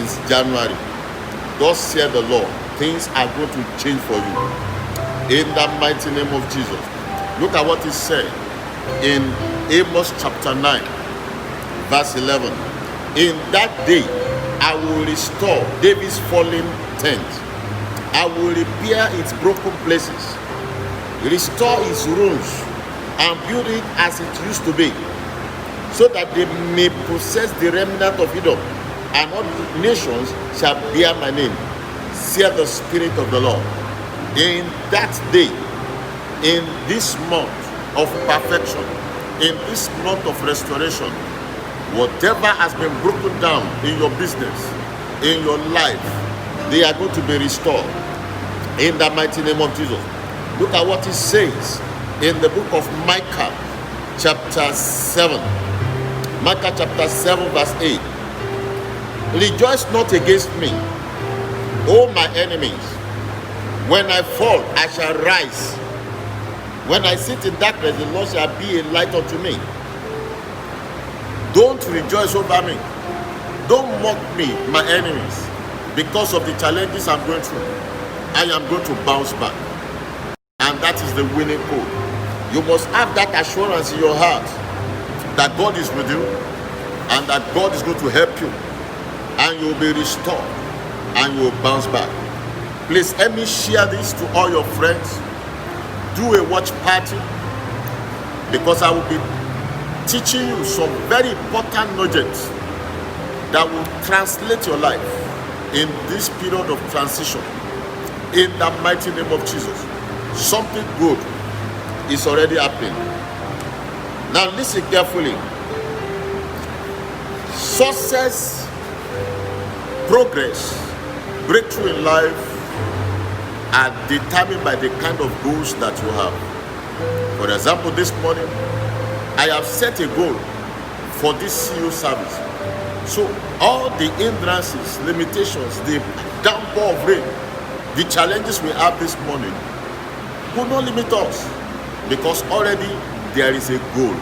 since January. Thus saith the Lord, things are going to change for you. In the mighty name of Jesus. Look at what he said in Amos chapter 9, verse 11. In that day, I will restore David's fallen tent. I will repair its broken places, restore its ruins, and build it as it used to be, so that they may possess the remnant of Edom, and all nations shall bear my name, saith the Spirit of the Lord. In that day, in this month of perfection, in this month of restoration, whatever has been broken down in your business, in your life, they are going to be restored in the mighty name of Jesus. Look at what it says in the book of Micah chapter 7. Micah chapter 7 verse 8. Rejoice not against me, O my enemies. When I fall, I shall rise. When I sit in darkness, the Lord shall be a light unto me. Don't rejoice over me. Don't mock me, my enemies, because of the challenges I'm going through. I am going to bounce back. And that is the winning code. You must have that assurance in your heart that God is with you and that God is going to help you, and you will be restored and you will bounce back. Please let me share this to all your friends. Do a watch party, because I will be teaching you some very important nuggets that will translate your life in this period of transition. In the mighty name of Jesus, something good is already happening. Now listen carefully. Success, progress, breakthrough in life are determined by the kind of goals that you have. For example, this morning, I have set a goal for this CEO service. So all the hindrances, limitations, the downpour of rain, the challenges we have this morning will not limit us, because already there is a goal.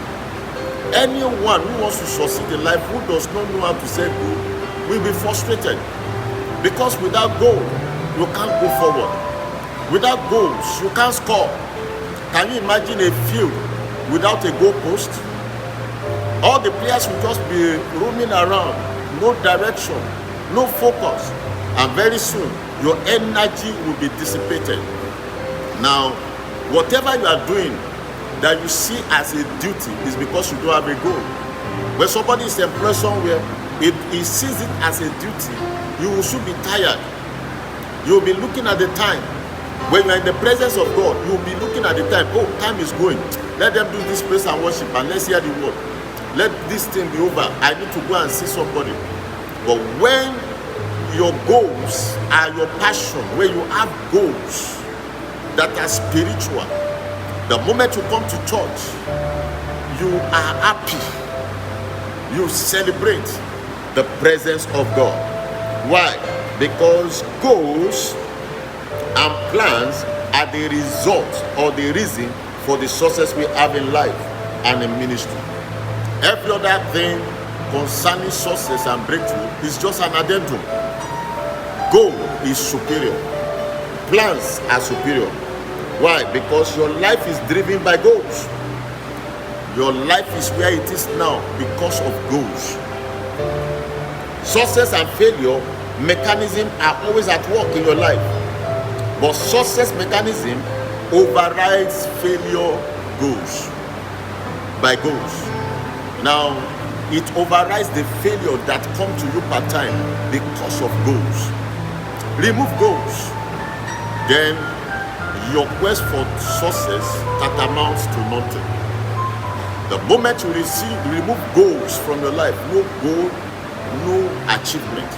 Anyone who wants to succeed in life who does not know how to set goal will be frustrated, because without goal, you can't go forward. Without goals, you can't score. Can you imagine a field without a goal post? All the players will just be roaming around, no direction, no focus, and very soon your energy will be dissipated. Now, whatever you are doing that you see as a duty is because you don't have a goal. When somebody is employed somewhere, he sees it as a duty, you will soon be tired. You will be looking at the time. When you are in the presence of God, you will be looking at the time. Oh, time is going. Let them do this praise and worship, and let's hear the word. Let this thing be over. I need to go and see somebody. But when your goals are your passion, when you have goals that are spiritual, the moment you come to church, you are happy. You celebrate the presence of God. Why? Because goals and plans are the result or the reason for the success we have in life and in ministry. Every other thing concerning success and breakthrough is just an addendum. Goal is superior. Plans are superior. Why? Because your life is driven by goals. Your life is where it is now because of goals. Success and failure mechanism are always at work in your life. But success mechanism overrides failure goals by goals. Now, it overrides the failure that come to you per time because of goals. Remove goals, then your quest for success tantamounts to nothing. The moment you remove goals from your life, no goal, no achievement.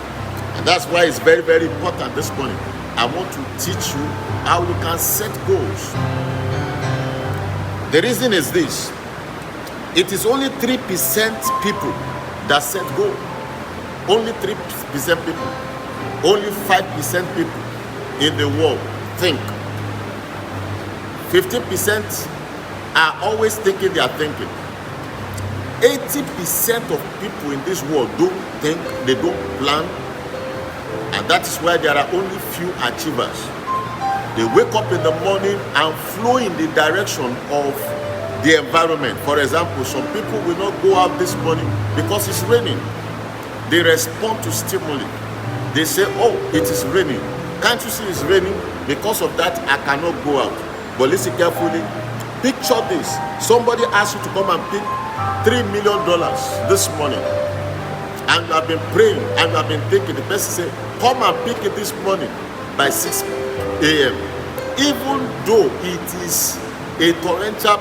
And that's why it's very, very important this morning. I want to teach you how you can set goals. The reason is this. It is only 3% people that set goals. Only 3% people. Only 5% people in the world think. 50% are always thinking they are thinking. 80% of people in this world don't think, they don't plan, And that is why there are only few achievers. They wake up in the morning and flow in the direction of the environment. For example, some people will not go out this morning because it's raining. They respond to stimuli. They say, oh, it is raining. Can't you see it's raining? Because of that, I cannot go out. But listen carefully. Picture this. Somebody asks you to come and pick $3 million this morning. And you have been praying and you have been thinking. The person say, come and pick it this morning by 6 a.m. Even though it is a torrential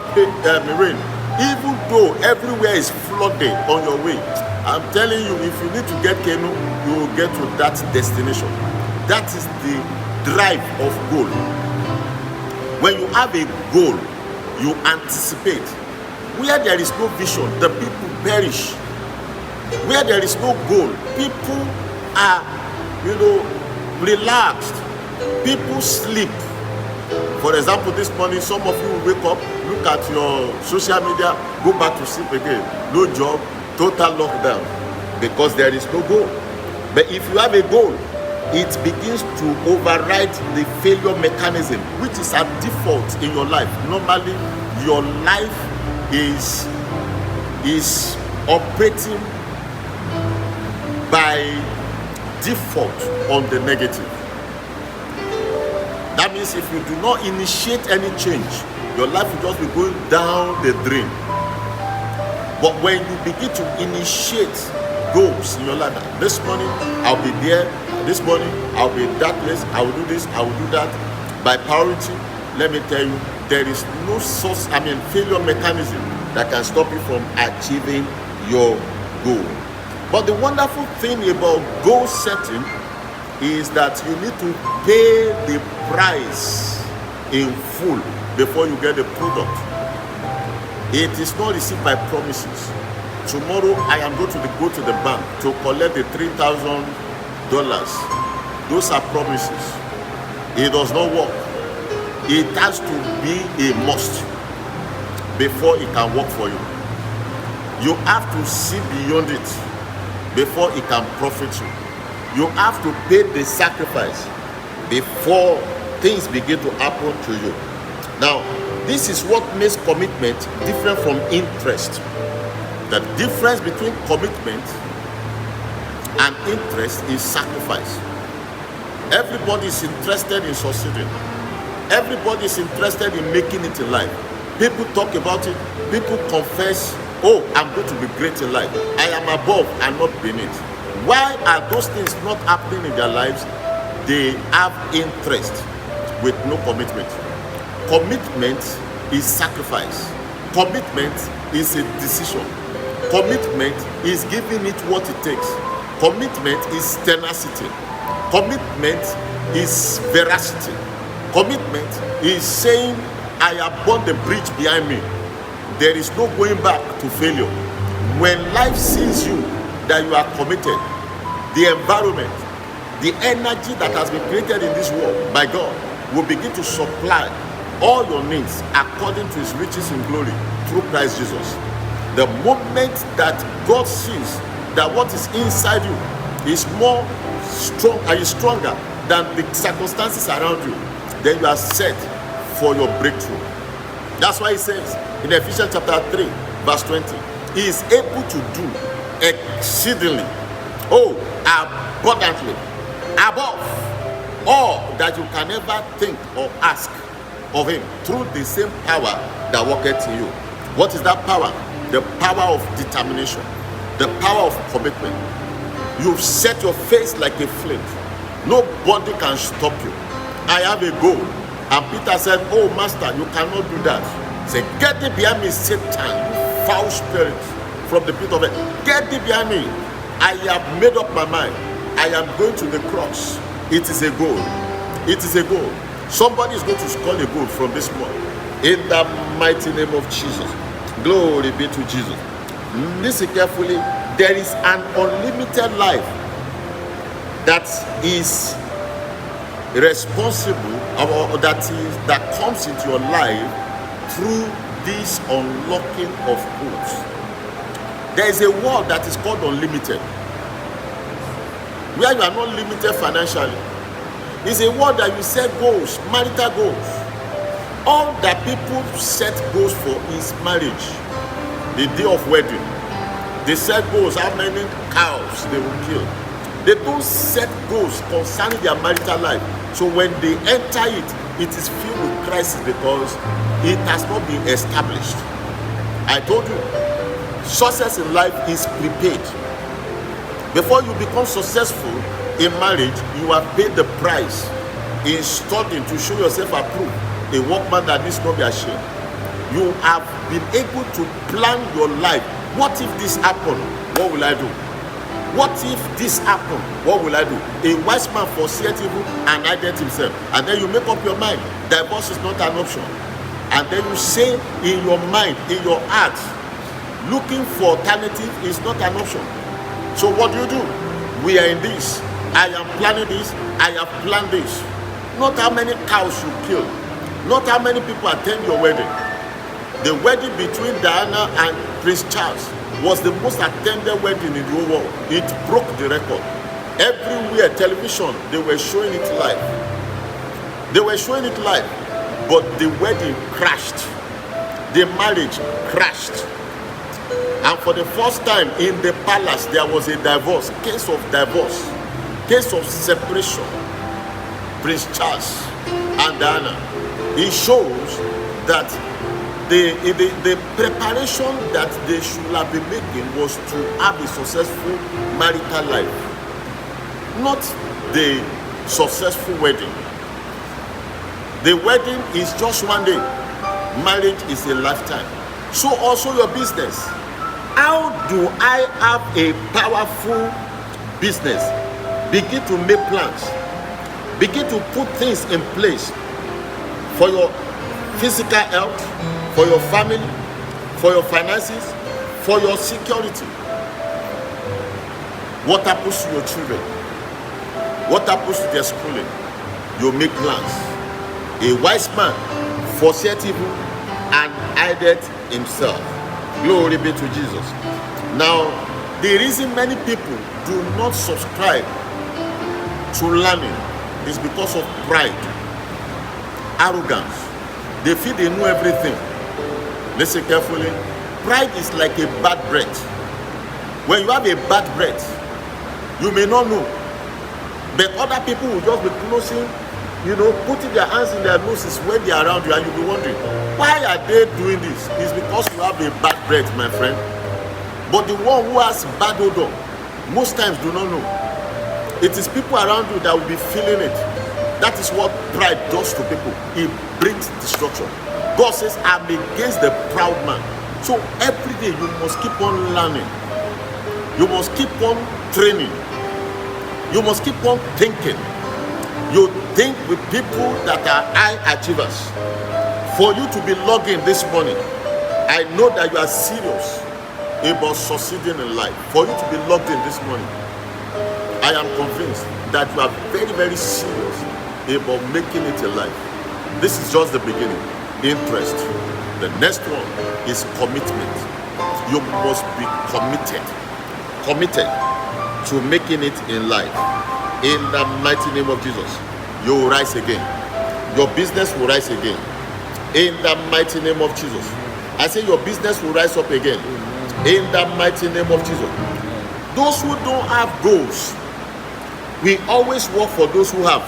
rain, even though everywhere is flooded on your way, I'm telling you, if you need to get canoe, you will get to that destination. That is the drive of goal. When you have a goal, you anticipate. Where there is no vision, the people perish. Where there is no goal, people are, relaxed. People sleep. For example, this morning, some of you will wake up, look at your social media, go back to sleep again. No job, total lockdown, because there is no goal. But if you have a goal, it begins to override the failure mechanism, which is at default in your life. Normally, your life is operating by default on the negative. That means if you do not initiate any change, your life will just be going down the drain. But when you begin to initiate goals in your life, this morning I'll be there, this morning I'll be in that place, I will do this, I will do that. By priority, let me tell you, there is no failure mechanism that can stop you from achieving your goal. But the wonderful thing about goal setting is that you need to pay the price in full before you get the product. It is not received by promises. Tomorrow I am going to go to the bank to collect the $3,000. Those are promises. It does not work. It has to be a must before it can work for you. You have to see beyond it before it can profit you. You have to pay the sacrifice before things begin to happen to you. Now, this is what makes commitment different from interest. The difference between commitment and interest is sacrifice. Everybody is interested in succeeding. Everybody is interested in making it in life. People talk about it. People confess, oh, I'm going to be great in life. I am above and not beneath. Why are those things not happening in their lives? They have interest with no commitment. Commitment is sacrifice. Commitment is a decision. Commitment is giving it what it takes. Commitment is tenacity. Commitment is veracity. Commitment is saying, I have burned the bridge behind me. There is no going back to failure. When life sees you that you are committed, the environment, the energy that has been created in this world by God will begin to supply all your needs according to his riches in glory through Christ Jesus. The moment that God sees that what is inside you is stronger than the circumstances around you, then you are set for your breakthrough. That's why he says in Ephesians chapter 3 verse 20, he is able to do exceedingly, abundantly, above all that you can ever think or ask of him, through the same power that worketh in you. What is that power? The power of determination, the power of commitment. You've set your face like a flint. Nobody can stop you. I have a goal. And Peter said, oh master, you cannot do that. He said, get thee behind me, Satan, you foul spirit from the pit of hell. Get thee behind me. I have made up my mind. I am going to the cross. It is a goal. It is a goal. Somebody is going to score a goal from this morning. In the mighty name of Jesus. Glory be to Jesus. Listen carefully. There is an unlimited life that is responsible, or that comes into your life through this unlocking of codes. There is a word that is called unlimited. where you are not limited financially. It's a world that you set goals, marital goals. All that people set goals for is marriage. The day of wedding, they set goals, how many cows they will kill. They don't set goals concerning their marital life. So when they enter it, it is filled with crisis because it has not been established. I told you, success in life is prepaid. Before you become successful in marriage, you have paid the price in studying to show yourself approved, a workman that needs not be ashamed. You have been able to plan your life. What if this happened? What will I do? What if this happened? What will I do? A wise man foreseeth evil and hideth himself. And then you make up your mind. Divorce is not an option. And then you say in your mind, in your heart, looking for alternative is not an option. So what do? We are in this. I am planning this. I have planned this. Not how many cows you kill. Not how many people attend your wedding. The wedding between Diana and Prince Charles was the most attended wedding in the whole world. It broke the record. Everywhere, television, they were showing it live. They were showing it live. But the wedding crashed. The marriage crashed. And for the first time in the palace, there was a divorce, case of divorce, case of separation. Prince Charles and Diana. It shows that the preparation that they should have been making was to have a successful marital life, not the successful wedding. The wedding is just one day. Marriage is a lifetime. So also your business. How do I have a powerful business? Begin to make plans. Begin to put things in place for your physical health, for your family, for your finances, for your security. What happens to your children? What happens to their schooling? You make plans. A wise man foreseeth evil and hideth himself. Glory be to Jesus. Now, the reason many people do not subscribe to learning is because of pride, arrogance. They feel they know everything. Listen carefully. Pride is like a bad breath. When you have a bad breath, you may not know, but other people will just be closing, putting their hands in their noses when they are around you, and you'll be wondering, why are they doing this? It's because you have a bad breath, my friend. But the one who has bad odor, most times do not know. It is people around you that will be feeling it. That is what pride does to people. It brings destruction. God says, I'm against the proud man. So every day you must keep on learning. You must keep on training. You must keep on thinking. You think with people that are high achievers. For you to be logged in this morning, I know that you are serious about succeeding in life. For you to be logged in this morning, I am convinced that you are very, very serious about making it in life. This is just the beginning. Interest. The next one is commitment. You must be committed to making it in life. In the mighty name of Jesus, you will rise again. Your business will rise again. In the mighty name of Jesus, I say your business will rise up again. In the mighty name of Jesus. Those who don't have goals, we always work for those who have.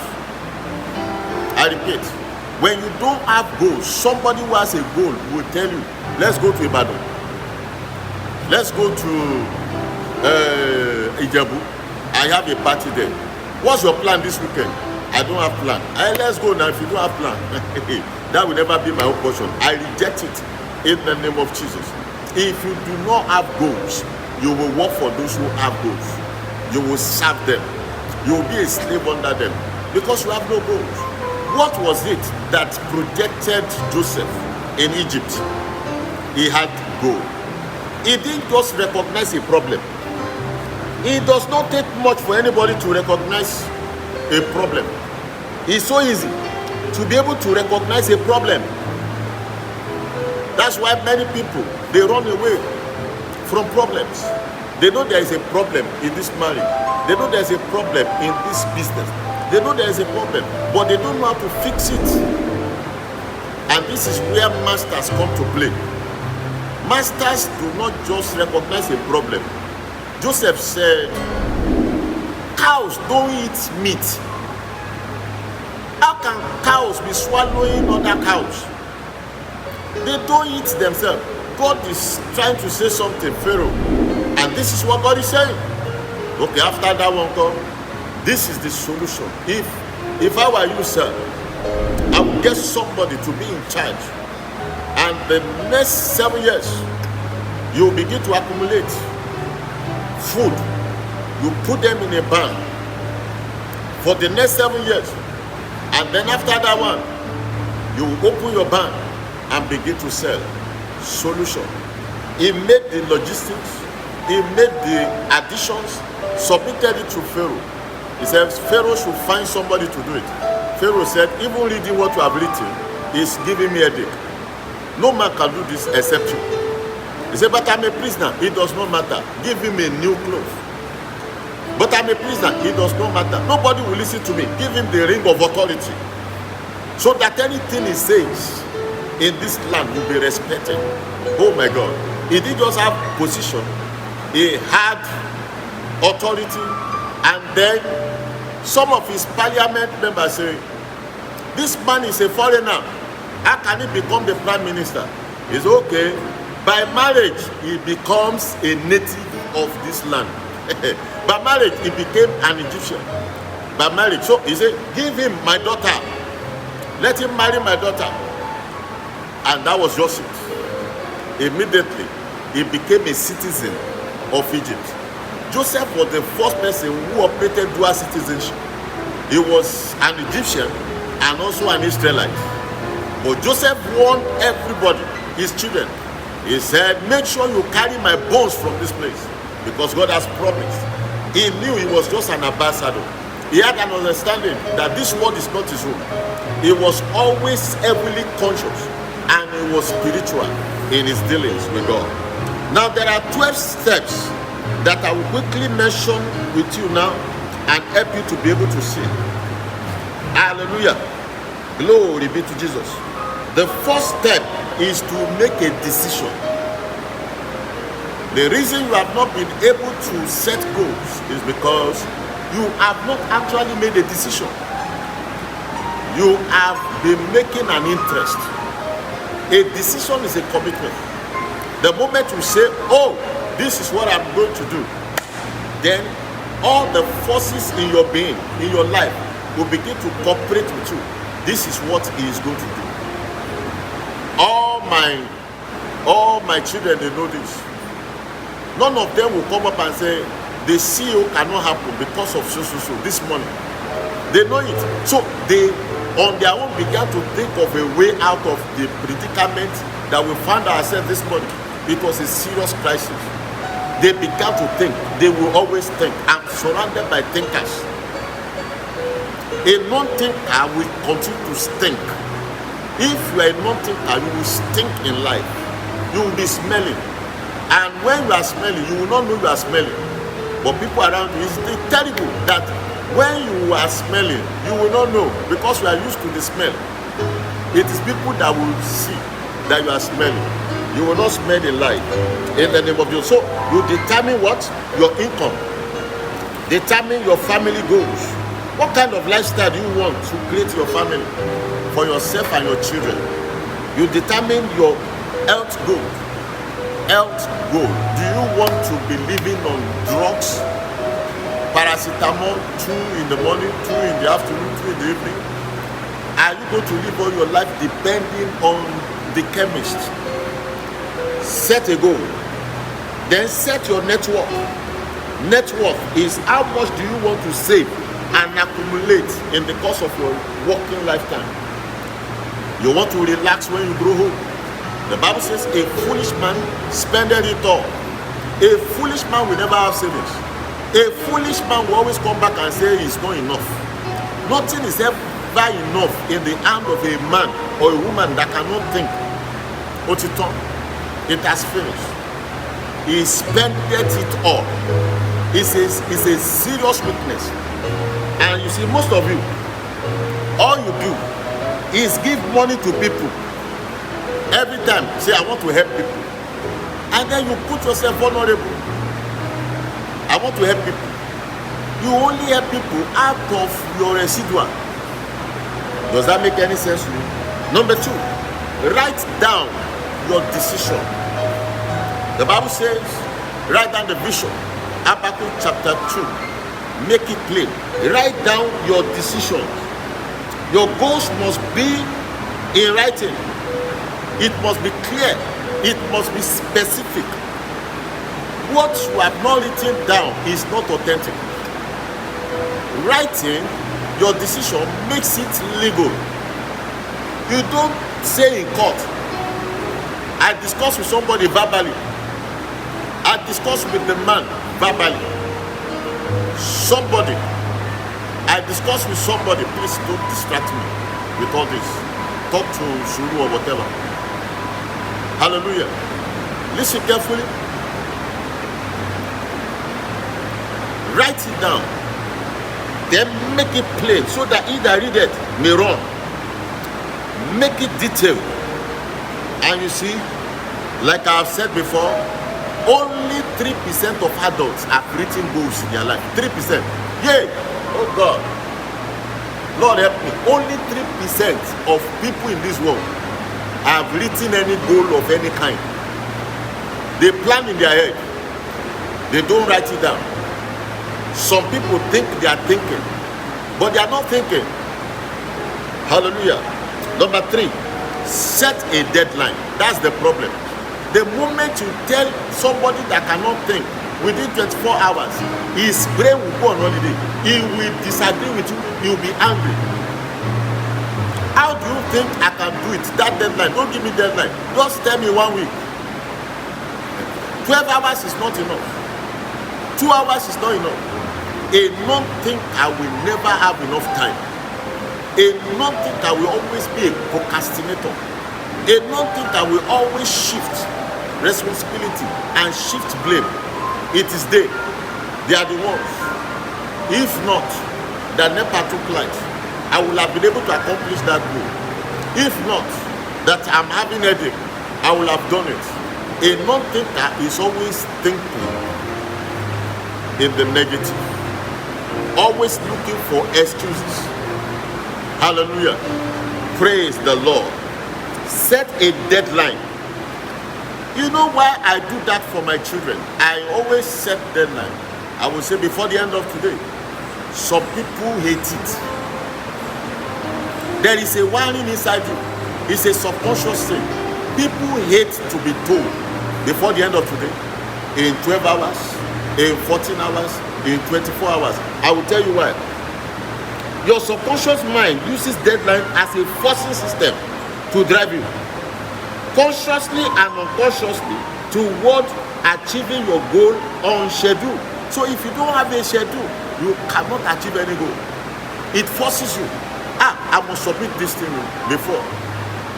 I repeat, when you don't have goals, somebody who has a goal will tell you, let's go to Ibadan. Let's go to Ijebu. I have a party there. What's your plan this weekend? I don't have plan. Let's go now if you don't have plan. That will never be my own portion. I reject it in the name of Jesus. If you do not have goals, you will work for those who have goals. You will serve them. You will be a slave under them because you have no goals. What was it that protected Joseph in Egypt? He had goal. He didn't just recognize a problem. It does not take much for anybody to recognize a problem. It's so easy to be able to recognize a problem. That's why many people, they run away from problems. They know there is a problem in this marriage. They know there is a problem in this business. They know there is a problem, but they don't know how to fix it. And this is where masters come to play. Masters do not just recognize a problem. Joseph said, cows don't eat meat. How can cows be swallowing other cows? They don't eat themselves. God is trying to say something, Pharaoh. And this is what God is saying. Okay, after that one come, this is the solution. If I were you, sir, I would get somebody to be in charge. And the next 7 years, you will begin to accumulate food. You put them in a barn for the next 7 years. And then after that one, you will open your barn and begin to sell. Solution. He made the logistics, he made the additions, submitted it to Pharaoh. He said Pharaoh should find somebody to do it. Pharaoh said, even reading what you have written is giving me a headache. No man can do this except you. He said, but I'm a prisoner. It does not matter. Give him a new cloth. But I'm a prisoner. It does not matter. Nobody will listen to me. Give him the ring of authority, so that anything he says in this land will be respected. Oh my God. He didn't just have position. He had authority. And then some of his parliament members say, this man is a foreigner. How can he become the prime minister? It's okay. By marriage, he becomes a native of this land. By marriage, he became an Egyptian. By marriage. So he said, give him my daughter. Let him marry my daughter. And that was Joseph. Immediately, he became a citizen of Egypt. Joseph was the first person who operated dual citizenship. He was an Egyptian and also an Israelite. But Joseph warned everybody, his children. He said, make sure you carry my bones from this place, because God has promised. He knew he was just an ambassador. He had an understanding that this world is not his own. He was always heavily conscious, and he was spiritual in his dealings with God. Now there are 12 steps that I will quickly mention with you now and help you to be able to see. Hallelujah. Glory be to Jesus. The first step is to make a decision. The reason you have not been able to set goals is because you have not actually made a decision. You have been making an interest. A decision is a commitment. The moment you say, oh, this is what I'm going to do, then all the forces in your being, in your life, will begin to cooperate with you. This is what he is going to do. All my children, they know this. None of them will come up and say, the CEO cannot happen because of so this money. They know it. So they, on their own, began to think of a way out of the predicament that we found ourselves this morning. It was a serious crisis. They began to think. They will always think. I'm surrounded by thinkers. A non-thinker will continue to stink. If you are a non-thinker, you will stink in life. You will be smelling. And when you are smelling, you will not know you are smelling. But people around you, it's terrible that when you are smelling, you will not know, because you are used to the smell. It is people that will see that you are smelling. You will not smell in life. In the name of Jesus. So you determine what? Your income. Determine your family goals. What kind of lifestyle do you want to create your family, for yourself and your children? You determine your health goal. Health goal. Do you want to be living on drugs? Paracetamol, 2 in the morning, 2 in the afternoon, 2 in the evening? Are you going to live all your life depending on the chemist? Set a goal. Then set your net worth. Net worth is how much do you want to save and accumulate in the course of your working lifetime. You want to relax when you grow old. The Bible says a foolish man spendeth it all. A foolish man will never have savings. A foolish man will always come back and say it's not enough. Nothing is ever enough in the hand of a man or a woman that cannot think. Otiton, it has finished. he spendeth it all. It's a serious weakness. And you see, most of you, all you do is give money to people. Every time, say, I want to help people. And then you put yourself vulnerable. I want to help people. You only help people out of your residual. Does that make any sense to you? Number 2, write down your decision. The Bible says, write down the vision. Habakkuk chapter 2. Make it plain. Write down your decision. Your goals must be in writing. It must be clear. It must be specific. What you have not written down is not authentic. Writing your decision makes it legal. You don't say in court, I discuss with somebody verbally. I discuss with the man verbally. Somebody, I discuss with somebody, please don't distract me with all this. Talk to Shuru or whatever. Hallelujah. Listen carefully. Write it down. Then make it plain so that he that read it may run. Make it detailed. And you see, like I have said before, only 3% of adults have written goals in their life. 3%. Yay! Oh God. Lord help me. Only 3% of people in this world have written any goal of any kind. They plan in their head. They don't write it down. Some people think they are thinking, but they are not thinking. Hallelujah. Number 3, set a deadline. That's the problem. The moment you tell somebody that cannot think within 24 hours, his brain will go on holiday. He will disagree with you. He will be angry. How do you think I can do it? That deadline. Don't give me deadline. Just tell me 1 week. 12 hours is not enough. 2 hours is not enough. A non-thinker will never have enough time. A non-thinker will always be a procrastinator. A non-thinker will always shift responsibility and shift blame. It is they are the ones. If not, the NEPA took light, I will have been able to accomplish that goal. If not, that I'm having a headache, I will have done it. A non-thinker is always thinking in the negative, always looking for excuses. Hallelujah. Praise the Lord. Set a deadline. You know why I do that for my children? I always set deadline. I will say before the end of today. Some people hate it. There is a warning inside you. It's a subconscious thing. People hate to be told before the end of today, in 12 hours, in 14 hours, in 24 hours. I will tell you why. Your subconscious mind uses deadline as a forcing system to drive you consciously and unconsciously toward achieving your goal on schedule. So if you don't have a schedule, you cannot achieve any goal. It forces you. I must submit this thing before.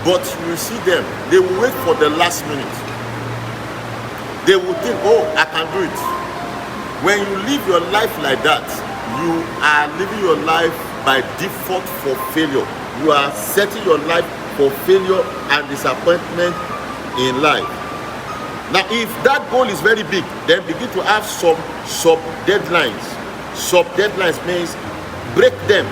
But you see them, they will wait for the last minute. They will think, oh, I can do it. When you live your life like that, you are living your life by default for failure. You are setting your life for failure and disappointment in life. Now, if that goal is very big, then begin to have some sub-deadlines. Sub-deadlines means break them.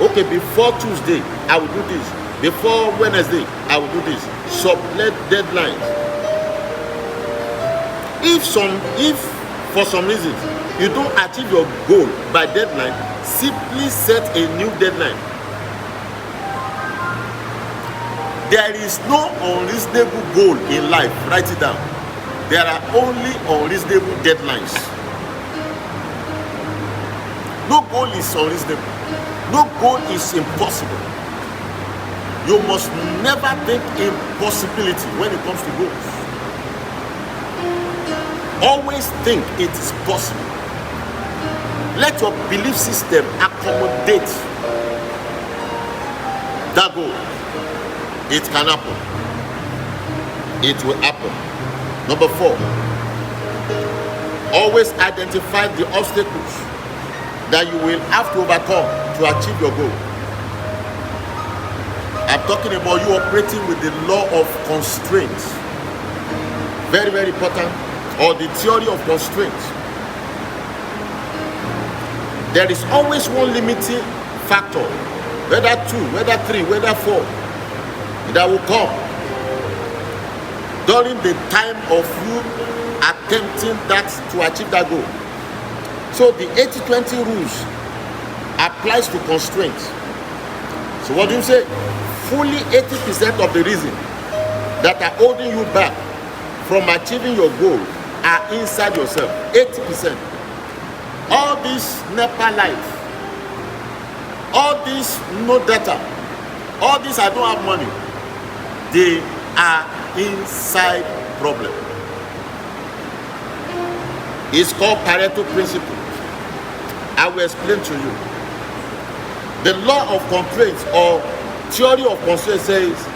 Okay, before Tuesday, I will do this. Before Wednesday, I will do this. Sub-deadlines. If for some reasons you don't achieve your goal by deadline, simply set a new deadline. There is no unreasonable goal in life. Write it down. There are only unreasonable deadlines. No goal is unreasonable. No goal is impossible. You must never think impossibility when it comes to goals. Always think it is possible. Let your belief system accommodate that goal. It can happen. It will happen. Number 4, Always identify the obstacles that you will have to overcome to achieve your goal. I'm talking about you operating with the law of constraints. Very, very important. Or the theory of constraints. There is always one limiting factor, whether 2, whether 3, whether 4, that will come during the time of you attempting that to achieve that goal. So the 80-20 rules applies to constraints. So what do you say? Fully 80% of the reason that are holding you back from achieving your goal are inside yourself. 80%. All this NEPA life, all this no data, all this I don't have money, they are inside problem. It's called Pareto principle. I will explain to you. The law of constraints or theory of constraints says,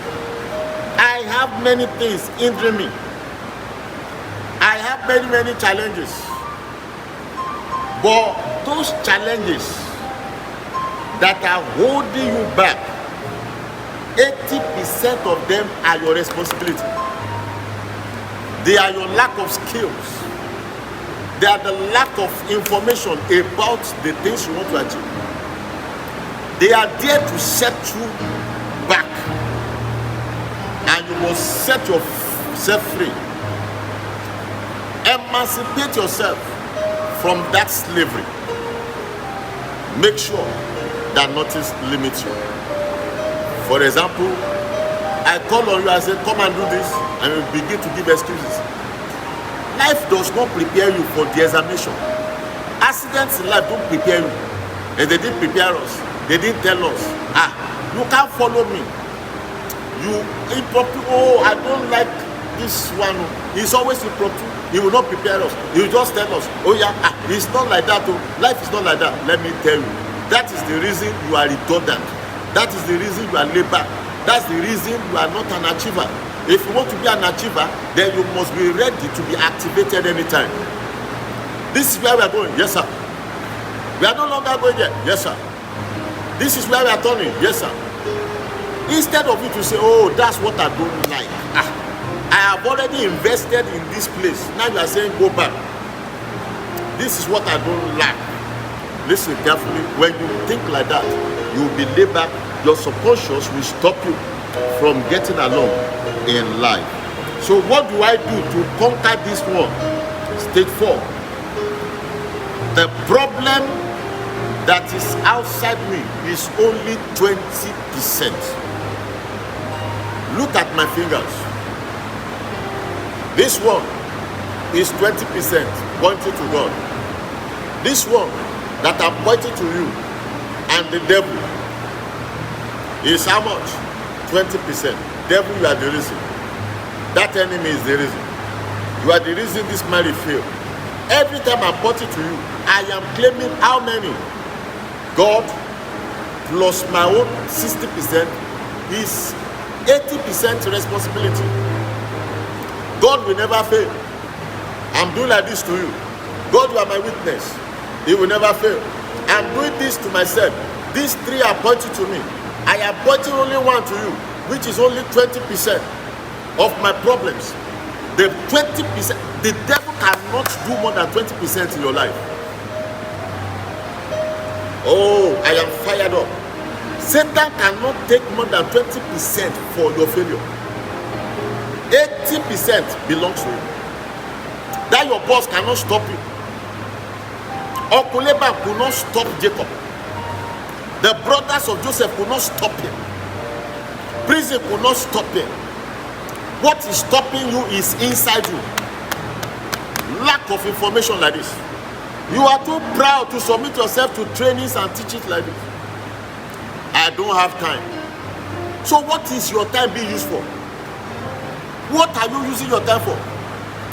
I have many things hindering me. I have many challenges. But those challenges that are holding you back, 80% of them are your responsibility. They are your lack of skills. They are the lack of information about the things you want to achieve. They are there to set you back. And you must set yourself free. Emancipate yourself from that slavery. Make sure that nothing limits you. For example, I call on you and say, come and do this, and you begin to give excuses. Life does not prepare you for the examination. Accidents in life don't prepare you. And they didn't prepare us. They didn't tell us, you can't follow me. You impromptu, I don't like this one. He's always impromptu. He will not prepare us. He will just tell us, it's not like that. Life is not like that. Let me tell you, that is the reason you are redundant. That is the reason you are laid back. That's the reason you are not an achiever. If you want to be an achiever, then you must be ready to be activated anytime. This is where we are going. Yes, sir. We are no longer going there. Yes, sir. This is where we are turning. Yes, sir. Instead of you to say, that's what I don't like. I have already invested in this place. Now you are saying, go back. This is what I don't like. Listen carefully. When you think like that, you will be laid back. Your subconscious will stop you from getting along in life. So what do I do to conquer this one? Stage 4. The problem that is outside me is only 20%. Look at my fingers. This one is 20% pointing to God. This one that I'm pointing to you and the devil is how much? 20%. Devil, you are the reason. That enemy is the reason. You are the reason this marriage failed. Every time I'm pointing to you, I am claiming how many? God plus my own 60% is 80% responsibility. God will never fail. I'm doing like this to you. God, you are my witness. He will never fail. I'm doing this to myself. These 3 are pointing to me. I am pointing only one to you, which is only 20% of my problems. The 20%, the devil cannot do more than 20% in your life. I am fired up. Satan cannot take more than 20% for your failure. 80% belongs to you. That your boss cannot stop you. Uncle Laban could not stop Jacob. The brothers of Joseph could not stop him. Prison could not stop him. What is stopping you is inside you. Lack of information like this. You are too proud to submit yourself to trainings and teachings like this. I don't have time. So what is your time being used for? What are you using your time for?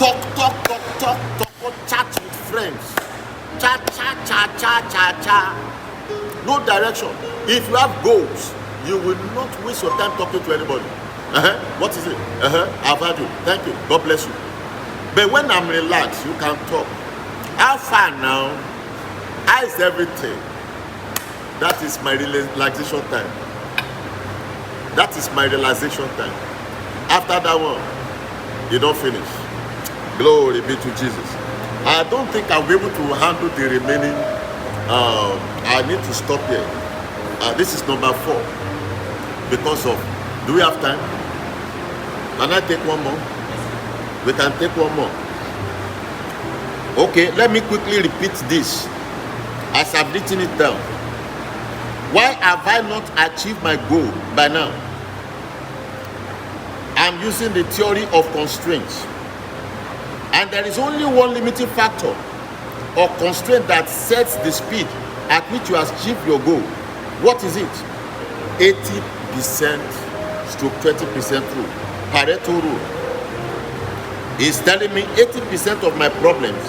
Talk, chat with friends. Cha. No direction. If you have goals, you will not waste your time talking to anybody. What is it? I've heard you. Thank you. God bless you. But when I'm relaxed, you can talk. How far now? How is everything? That is my relaxation time. That is my realization time. After that one, you don't finish. Glory be to Jesus. I don't think I'll be able to handle the remaining. I need to stop here. This is number 4. Because of, do we have time? Can I take one more? We can take one more. Okay, let me quickly repeat this as I've written it down. Why have I not achieved my goal by now? I'm using the theory of constraints. And there is only one limiting factor or constraint that sets the speed at which you achieve your goal. What is it? 80% stroke 20% rule. Pareto rule is telling me 80% of my problems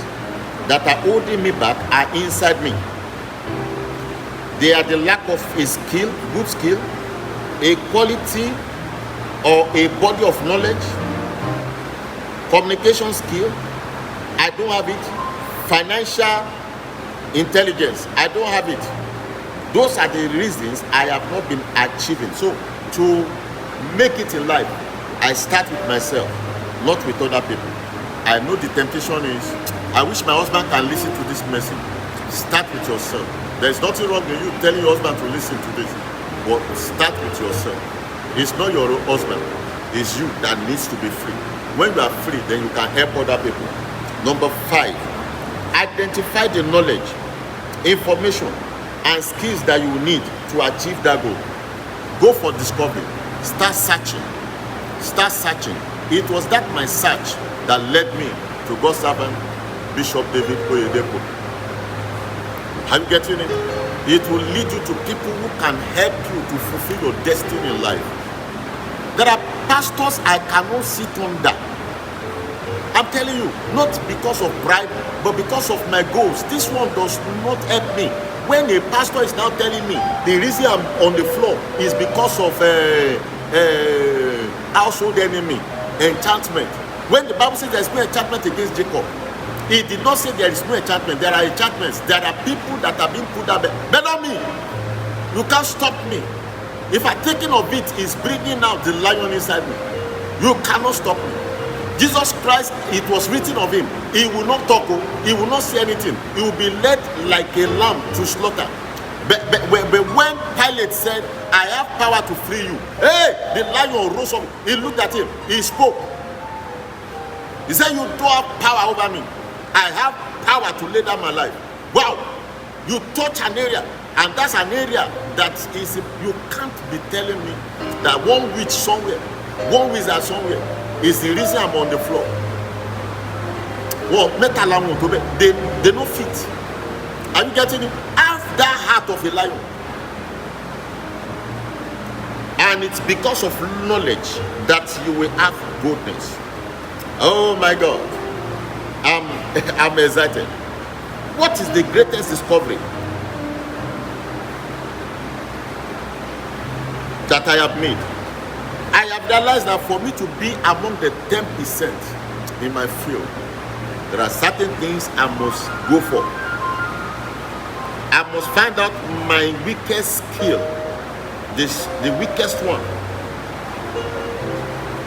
that are holding me back are inside me. They are the lack of a skill, good skill, a quality or a body of knowledge, communication skill, I don't have it. Financial intelligence, I don't have it. Those are the reasons I have not been achieving. So to make it in life, I start with myself, not with other people. I know the temptation is, I wish my husband can listen to this message. Start with yourself. There's nothing wrong with you telling your husband to listen to this, but start with yourself. It's not your husband, it's you that needs to be free. When you are free, then you can help other people. Number 5, identify the knowledge, information, and skills that you need to achieve that goal. Go for discovery. Start searching. Start searching. It was that my search that led me to God's servant, Bishop David Oyedepo. Are you getting it? It will lead you to people who can help you to fulfill your destiny in life. There are pastors I cannot sit under. I'm telling you, not because of pride, but because of my goals. This one does not help me. When a pastor is now telling me the reason I'm on the floor is because of household enemy, enchantment. When the Bible says there's no enchantment against Jacob, it did not say there is no enchantment. There are enchantments. There are people that are being put out there. But not me. You can't stop me. If I taking of it is bringing out the lion inside me, you cannot stop me. Jesus Christ, it was written of him, he will not talk, he will not say anything. He will be led like a lamb to slaughter. But when Pilate said, I have power to free you, hey, the lion rose up. He looked at him, he spoke. He said, you don't have power over me. I have power to lay down my life. Wow, you touch an area, and that's an area that is, you can't be telling me that one witch somewhere, one wizard somewhere is the reason I'm on the floor. Well, they don't fit. Are you getting it? Have that heart of a lion. And it's because of knowledge that you will have boldness. Oh my God. I'm excited. What is the greatest discovery that I have made? I have realized that for me to be among the 10% in my field, there are certain things I must go for. I must find out my weakest skill, the weakest one,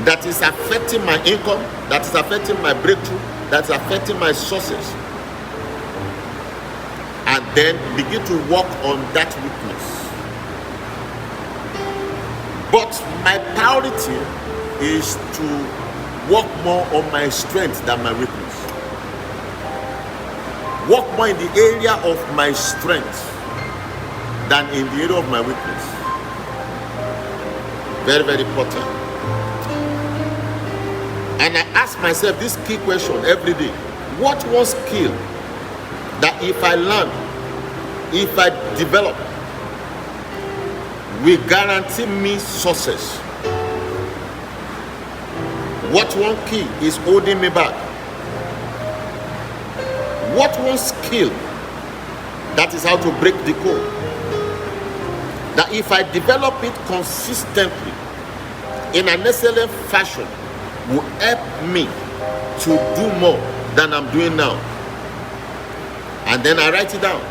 that is affecting my income, that is affecting my breakthrough, that is affecting my sources, and then begin to work on that weakness. But my priority is to work more on my strength than my weakness. Work more in the area of my strength than in the area of my weakness. Very, very important. And I ask myself this key question every day. What one skill that if I learn, if I develop, will guarantee me success? What one key is holding me back? What one skill that is how to break the code, that if I develop it consistently in an excellent fashion, will help me to do more than I'm doing now? And then I write it down.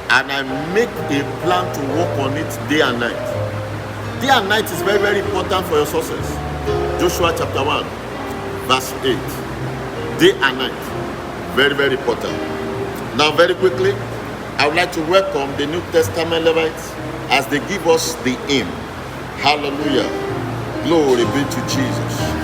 And I make a plan to work on it day and night. Day and night is very, very important for your success. Joshua chapter 1, verse 8. Day and night. Very, very important. Now, very quickly, I would like to welcome the New Testament Levites as they give us the hymn. Hallelujah. Glory be to Jesus.